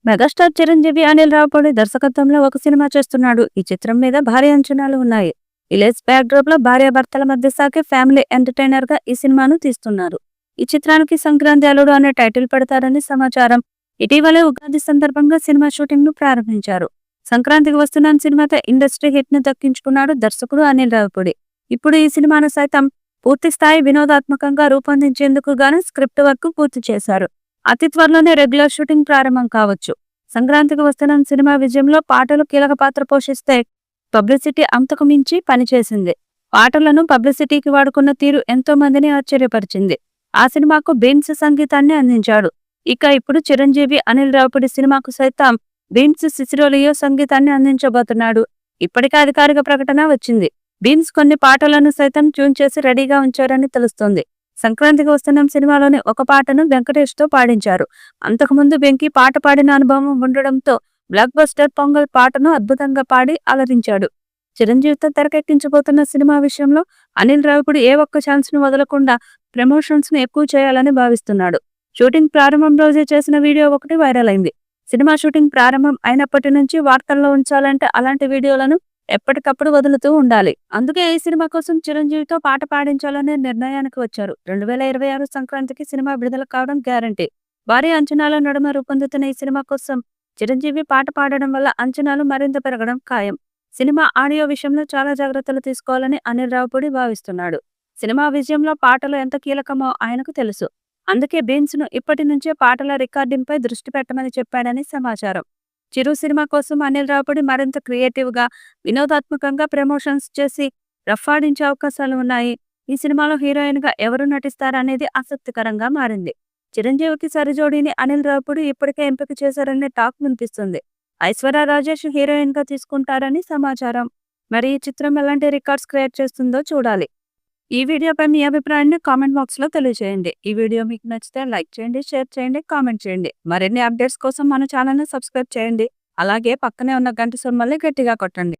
Megastar Chiranjeevi Anil Ravipudi దర్శకత్వంలో ఒక cinema చేస్తున్నాడు. ఈ చిత్రం మీద భారీ అంచనాలు ఉన్నాయి. విలేజ్ బ్యాక్డ్రాప్ లో భార్యాభర్తల మధ్య సాగే ఫ్యామిలీ ఎంటర్టైనర్ గా ఈ సినిమాను తీస్తున్నారు. ఈ చిత్రానికి సంక్రాంతి అల్లుడు అనే టైటిల్ పెడతారని సమాచారం. ఇటీవలే ఉగాది సందర్భంగా సినిమా షూటింగ్ ను ప్రారంభించారు. సంక్రాంతికి వస్తున్న సినిమాతో ఇండస్ట్రీ హిట్ ను దక్కించుకున్నాడు దర్శకుడు అనిల్ రావిపూడి. ఇప్పుడు ఈ సినిమాను సైతం పూర్తి స్థాయి వినోదాత్మకంగా రూపొందించేందుకు గాను స్క్రిప్ట్ వర్క్ పూర్తి చేశారు. అతి త్వరలోనే రెగ్యులర్ షూటింగ్ ప్రారంభం కావచ్చు. సంక్రాంతికి వస్తున్న సినిమా విజయంలో పాటలు కీలక పాత్ర పోషిస్తే పబ్లిసిటీ అంతకు మించి పనిచేసింది. పాటలను పబ్లిసిటీకి వాడుకున్న తీరు ఎంతో మందిని ఆశ్చర్యపరిచింది. ఆ సినిమాకు బీన్స్ సంగీతాన్ని అందించాడు. ఇక ఇప్పుడు చిరంజీవి అనిల్ రావిపూడి సినిమాకు సైతం బీన్స్ సిసిరోలియో సంగీతాన్ని అందించబోతున్నాడు. ఇప్పటికే అధికారిక ప్రకటన వచ్చింది. బీన్స్ కొన్ని పాటలను సైతం ట్యూన్ చేసి రెడీగా ఉంచారని తెలుస్తోంది. సంక్రాంతికి వస్తున్న సినిమాలోని ఒక పాటను వెంకటేష్ తో పాడించారు. అంతకుముందు వెంకీ పాట పాడిన అనుభవం ఉండడంతో బ్లాక్ బస్టర్ పొంగల్ పాటను అద్భుతంగా పాడి అలరించాడు. చిరంజీవితో తెరకెక్కించబోతున్న సినిమా విషయంలో అనిల్ రావిపూడి ఏ ఒక్క ఛాన్స్ ను వదలకుండా ప్రమోషన్స్ ను ఎక్కువ చేయాలని భావిస్తున్నాడు. షూటింగ్ ప్రారంభం రోజే చేసిన వీడియో ఒకటి వైరల్ అయింది. సినిమా షూటింగ్ ప్రారంభం అయినప్పటి నుంచి వార్తల్లో ఉంచాలంటే అలాంటి వీడియోలను ఎప్పటికప్పుడు వదులుతూ ఉండాలి. అందుకే ఈ సినిమా కోసం చిరంజీవితో పాట పాడించాలనే నిర్ణయానికి వచ్చారు. 2026 సంక్రాంతికి సినిమా విడుదల కావడం గ్యారంటీ. భారీ అంచనాల నడుమ రూపొందుతున్న ఈ సినిమా కోసం చిరంజీవి పాట పాడడం వల్ల అంచనాలు మరింత పెరగడం ఖాయం. సినిమా ఆడియో విషయంలో చాలా జాగ్రత్తలు తీసుకోవాలని అనిల్ రావిపూడి భావిస్తున్నాడు. సినిమా విజయంలో పాటలు ఎంత కీలకమో ఆయనకు తెలుసు. అందుకే బీన్స్ ను ఇప్పటి నుంచే పాటల రికార్డింగ్ పై దృష్టి పెట్టమని చెప్పాడని సమాచారం. చిరు సినిమా కోసం అనిల్ రావిపూడి మరింత క్రియేటివ్ గా వినోదాత్మకంగా ప్రమోషన్స్ చేసి రఫ్ఫాడించే అవకాశాలు ఉన్నాయి. ఈ సినిమాలో హీరోయిన్ గా ఎవరు నటిస్తారనేది ఆసక్తికరంగా మారింది. చిరంజీవికి సరిజోడీని అనిల్ రావిపూడి ఇప్పటికే ఎంపిక చేశారనే టాక్ వినిపిస్తుంది. ఐశ్వర్య రాజేష్ హీరోయిన్ గా తీసుకుంటారని సమాచారం. మరి ఈ చిత్రం ఎలాంటి రికార్డ్స్ క్రియేట్ చేస్తుందో చూడాలి. ఈ వీడియోపై మీ అభిప్రాయాన్ని కామెంట్ బాక్స్ లో తెలియజేయండి. ఈ వీడియో మీకు నచ్చితే లైక్ చేయండి, షేర్ చేయండి, కామెంట్ చేయండి. మరిన్ని అప్డేట్స్ కోసం మన ఛానల్ ని సబ్స్క్రైబ్ చేయండి. అలాగే పక్కనే ఉన్న గంట సింబల్ని గట్టిగా కొట్టండి.